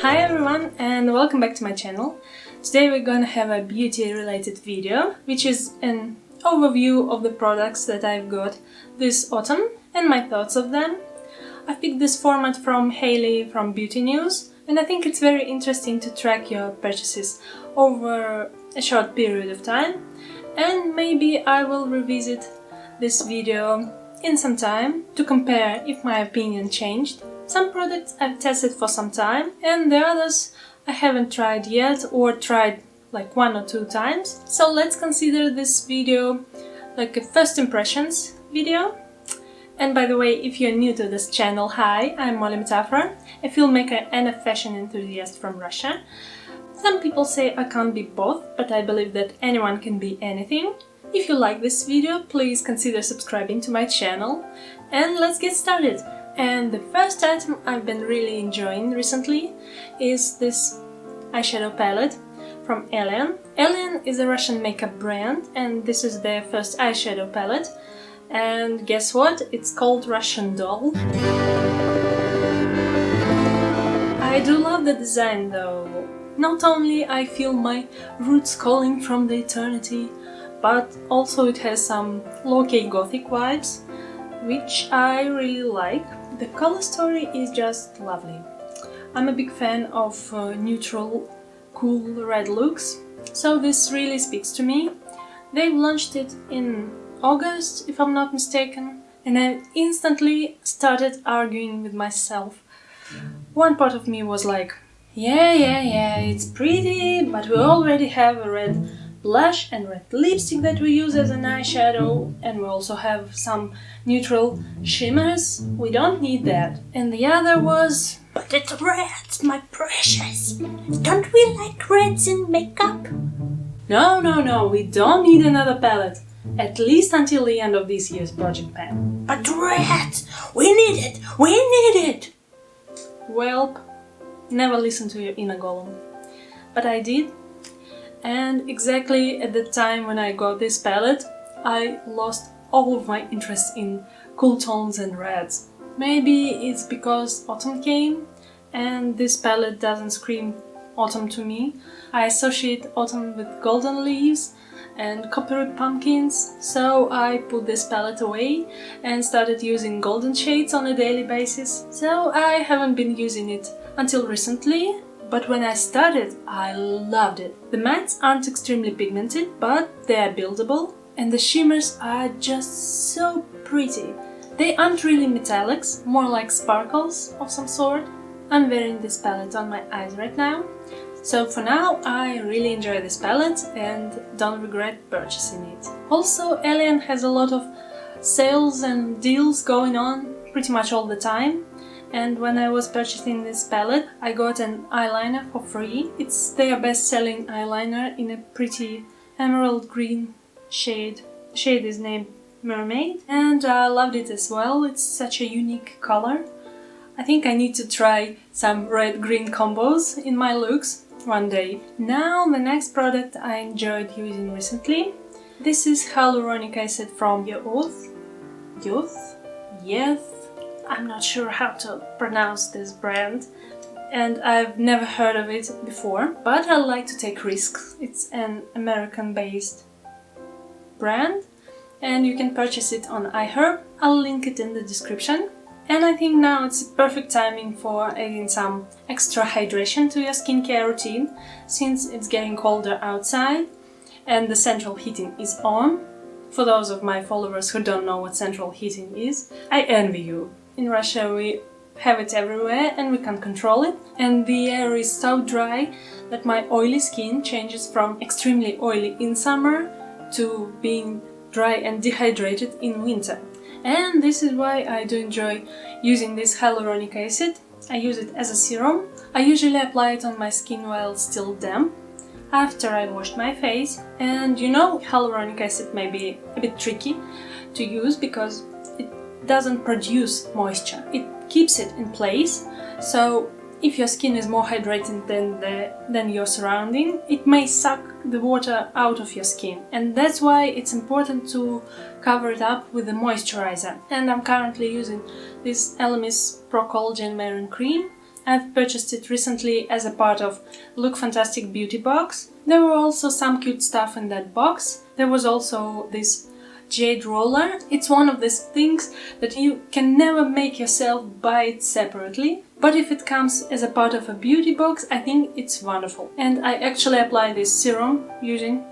Hi everyone and welcome back to my channel. Today we're gonna have a beauty related video, which is an overview of the products that I've got this autumn and my thoughts of them. I picked this format from Hailey from Beauty News, and I think it's very interesting to track your purchases over a short period of time, and maybe I will revisit this video in some time to compare if my opinion changed. Some products I've tested for some time and the others I haven't tried yet or tried like 1 or 2 times. So let's consider this video like a first impressions video. And by the way, if you're new to this channel, hi, I'm Metaphora, a filmmaker and a fashion enthusiast from Russia. Some people say I can't be both, but I believe that anyone can be anything. If you like this video, please consider subscribing to my channel, and let's get started. And the first item I've been really enjoying recently is this eyeshadow palette from Elian. Elian is a Russian makeup brand, and this is their first eyeshadow palette. And guess what? It's called Russian Doll. I do love the design though. Not only I feel my roots calling from the eternity, but also it has some low-key gothic vibes, which I really like. The color story is just lovely. I'm a big fan of neutral, cool red looks, so this really speaks to me. They've launched it in August, if I'm not mistaken, and I instantly started arguing with myself. One part of me was like, yeah, it's pretty, but we already have a red blush and red lipstick that we use as an eyeshadow, and we also have some neutral shimmers. We don't need that. And the other was, but it's red, my precious. Don't we like reds in makeup? No, we don't need another palette. At least until the end of this year's project plan. But red! We need it! Well, never listen to your inner golem. But I did. And exactly at the time when I got this palette, I lost all of my interest in cool tones and reds. Maybe it's because autumn came and this palette doesn't scream autumn to me. I associate autumn with golden leaves and coppery pumpkins, so I put this palette away and started using golden shades on a daily basis. So I haven't been using it until recently. But when I started, I loved it. The mattes aren't extremely pigmented, but they are buildable, and the shimmers are just so pretty. They aren't really metallics, more like sparkles of some sort. I'm wearing this palette on my eyes right now. So for now, I really enjoy this palette and don't regret purchasing it. Also, Elian has a lot of sales and deals going on pretty much all the time. And when I was purchasing this palette, I got an eyeliner for free. It's their best-selling eyeliner in a pretty emerald green shade. The shade is named Mermaid, and I loved it as well. It's such a unique color. I think I need to try some red-green combos in my looks one day. Now the next product I enjoyed using recently. This is hyaluronic acid from Yeouth. Yeouth? I'm not sure how to pronounce this brand, and I've never heard of it before, but I like to take risks. It's an American-based brand, and you can purchase it on iHerb. I'll link it in the description. And I think now it's perfect timing for adding some extra hydration to your skincare routine, since it's getting colder outside and the central heating is on. For those of my followers who don't know what central heating is, I envy you. In Russia we have it everywhere and we can't control it, and the air is so dry that my oily skin changes from extremely oily in summer to being dry and dehydrated in winter. And this is why I do enjoy using this hyaluronic acid. I use it as a serum. I usually apply it on my skin while still damp, after I washed my face. And you know, hyaluronic acid may be a bit tricky to use because it doesn't produce moisture. It keeps it in place, so if your skin is more hydrated than your surrounding, it may suck the water out of your skin, and that's why it's important to cover it up with a moisturizer. And I'm currently using this Elemis Pro Collagen Marine Cream. I've purchased it recently as a part of Lookfantastic Beauty Box. There were also some cute stuff in that box. There was also this jade roller. It's one of these things that you can never make yourself buy it separately, but if it comes as a part of a beauty box, I think it's wonderful. And I actually apply this serum using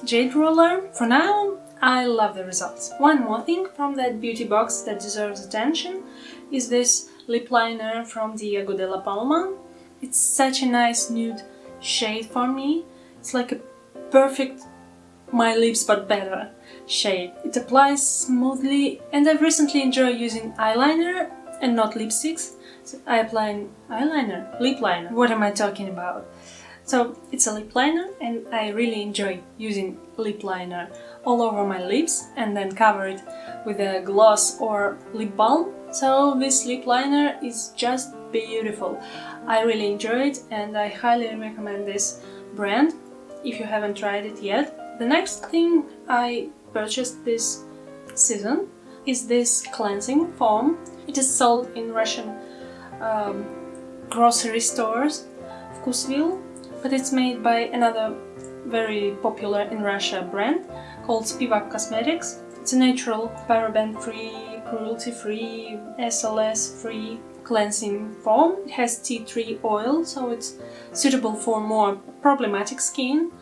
jade roller. For now, I love the results. One more thing from that beauty box that deserves attention is this lip liner from Diego de la Palma. It's such a nice nude shade for me. It's like a perfect my lips but better shade. It applies smoothly, and I've recently enjoyed using eyeliner and not lipsticks. So I apply eyeliner, lip liner. What am I talking about? So it's a lip liner, and I really enjoy using lip liner all over my lips and then cover it with a gloss or lip balm. So this lip liner is just beautiful. I really enjoy it, and I highly recommend this brand if you haven't tried it yet. The next thing I purchased this season is this cleansing foam. It is sold in Russian grocery stores, Vkusvil, but it's made by another very popular in Russia brand called Spivak Cosmetics. It's a natural, paraben-free, cruelty-free, SLS-free cleansing foam. It has tea tree oil, so it's suitable for more problematic skin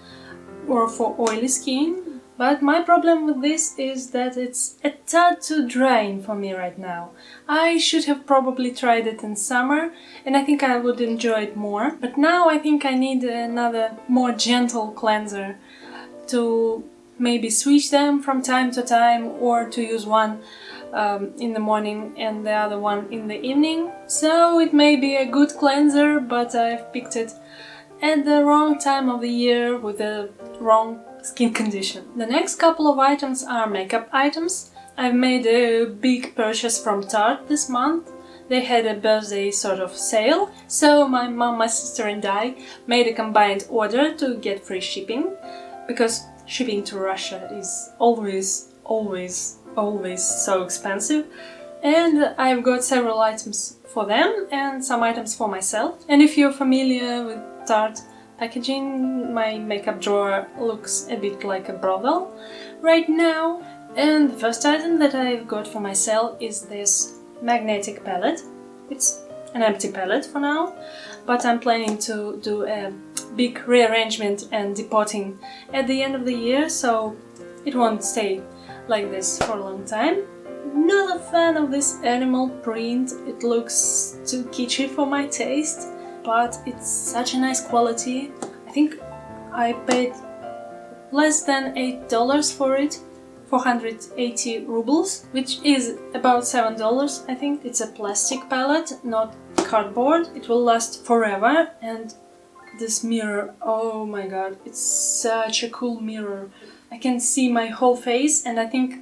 or for oily skin. But my problem with this is that it's a tad too drying for me right now. I should have probably tried it in summer, and I think I would enjoy it more. But now I think I need another more gentle cleanser to maybe switch them from time to time, or to use one in the morning and the other one in the evening. So it may be a good cleanser, but I've picked it at the wrong time of the year with the wrong skin condition. The next couple of items are makeup items. I've made a big purchase from Tarte this month. They had a birthday sort of sale, so my mom, my sister and I made a combined order to get free shipping, because shipping to Russia is always so expensive. And I've got several items for them and some items for myself. And if you're familiar with Tarte packaging, my makeup drawer looks a bit like a brothel right now. And the first item that I've got for myself is this magnetic palette. It's an empty palette for now, but I'm planning to do a big rearrangement and depotting at the end of the year, so it won't stay like this for a long time. Not a fan of this animal print, it looks too kitschy for my taste, but it's such a nice quality. I think I paid less than $8 for it, 480 rubles, which is about $7, I think. It's a plastic palette, not cardboard. It will last forever. And this mirror, oh my god, it's such a cool mirror. I can see my whole face, and I think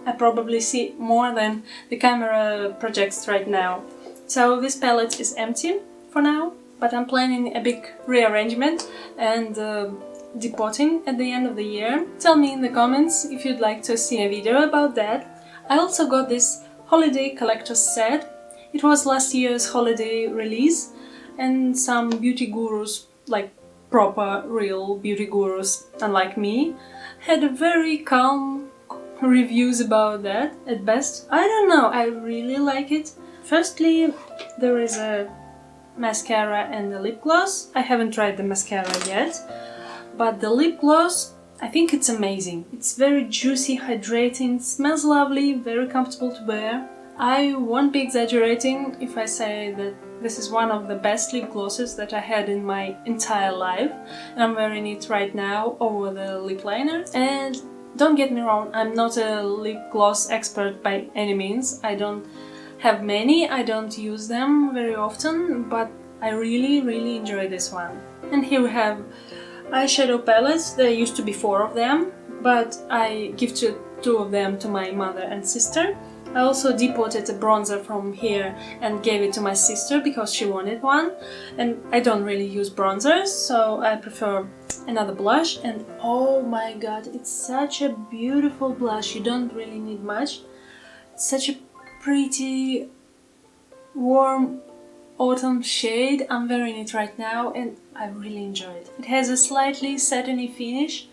I probably see more than the camera projects right now. So this palette is empty for now, but I'm planning a big rearrangement and depotting at the end of the year. Tell me in the comments if you'd like to see a video about that. I also got this holiday collector's set. It was last year's holiday release, and some beauty gurus, like proper real beauty gurus unlike me, had a very calm reviews about that at best. I don't know, I really like it. Firstly, there is a mascara and a lip gloss. I haven't tried the mascara yet, but the lip gloss, I think it's amazing. It's very juicy, hydrating, smells lovely, very comfortable to wear. I won't be exaggerating if I say that this is one of the best lip glosses that I had in my entire life, and I'm wearing it right now over the lip liner. And don't get me wrong, I'm not a lip gloss expert by any means. I don't have many, I don't use them very often, but I really enjoy this one. And here we have eyeshadow palettes. There used to be 4 of them, but I gifted 2 of them to my mother and sister. I also depotted a bronzer from here and gave it to my sister because she wanted one, and I don't really use bronzers, so I prefer another blush. And oh my god, it's such a beautiful blush, you don't really need much. It's such a pretty warm autumn shade. I'm wearing it right now and I really enjoy it. It has a slightly satiny finish.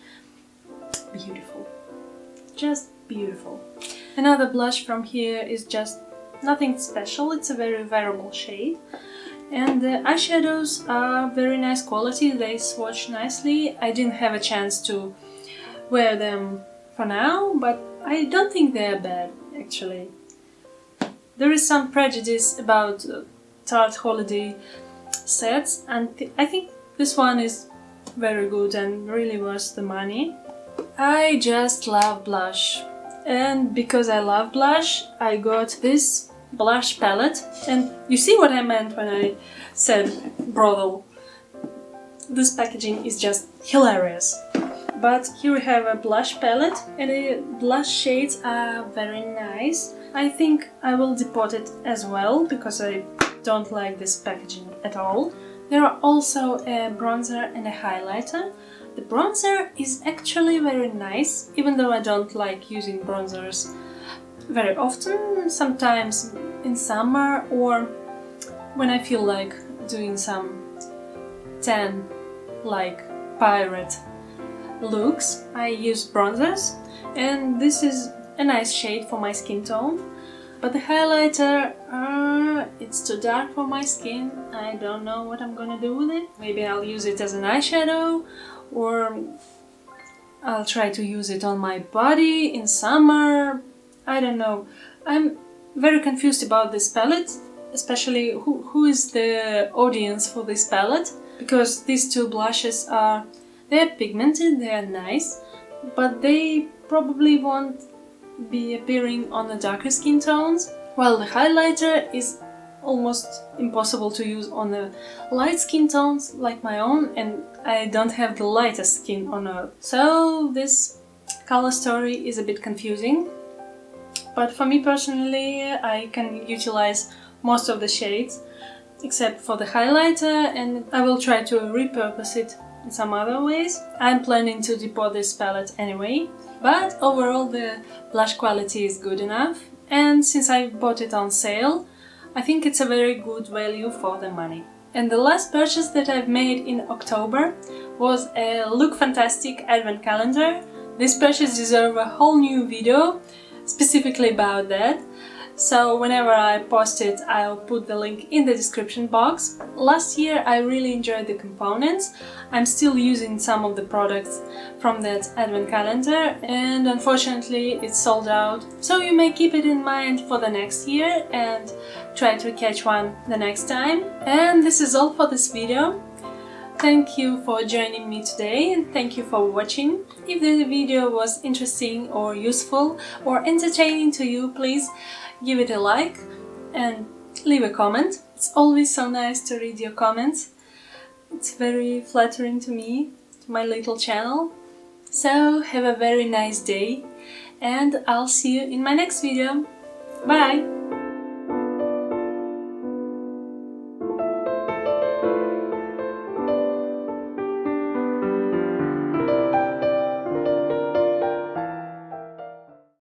Beautiful. Just beautiful. Another blush from here is just nothing special, it's a very wearable shade. And the eyeshadows are very nice quality, they swatch nicely. I didn't have a chance to wear them for now, but I don't think they're bad actually. There is some prejudice about Tarte holiday sets, and I think this one is very good and really worth the money. I just love blush, and because I love blush I got this blush palette, and you see what I meant when I said brothel. This packaging is just hilarious. But here we have a blush palette and the blush shades are very nice. I think I will depot it as well because I don't like this packaging at all. There are also a bronzer and a highlighter. The bronzer is actually very nice, even though I don't like using bronzers very often, sometimes in summer or when I feel like doing some tan like pirate looks, I use bronzers, and this is a nice shade for my skin tone. But the highlighter, it's too dark for my skin. I don't know what I'm gonna do with it. Maybe I'll use it as an eyeshadow, or I'll try to use it on my body in summer. I don't know. I'm very confused about this palette, especially who is the audience for this palette, because these two blushes they're pigmented, they are nice, but they probably won't be appearing on the darker skin tones, while the highlighter is almost impossible to use on the light skin tones like my own, and I don't have the lightest skin on earth. So this color story is a bit confusing, but for me personally I can utilize most of the shades except for the highlighter, and I will try to repurpose it in some other ways. I'm planning to depot this palette anyway, but overall the blush quality is good enough, and since I bought it on sale, I think it's a very good value for the money. And the last purchase that I've made in October was a Lookfantastic advent calendar. This purchase deserves a whole new video specifically about that. So whenever I post it, I'll put the link in the description box. Last year I really enjoyed the components. I'm still using some of the products from that advent calendar, and unfortunately it's sold out. So you may keep it in mind for the next year and try to catch one the next time. And this is all for this video. Thank you for joining me today, and thank you for watching. If the video was interesting or useful or entertaining to you, please give it a like and leave a comment. It's always so nice to read your comments. It's very flattering to me, to my little channel. So have a very nice day, and I'll see you in my next video. Bye!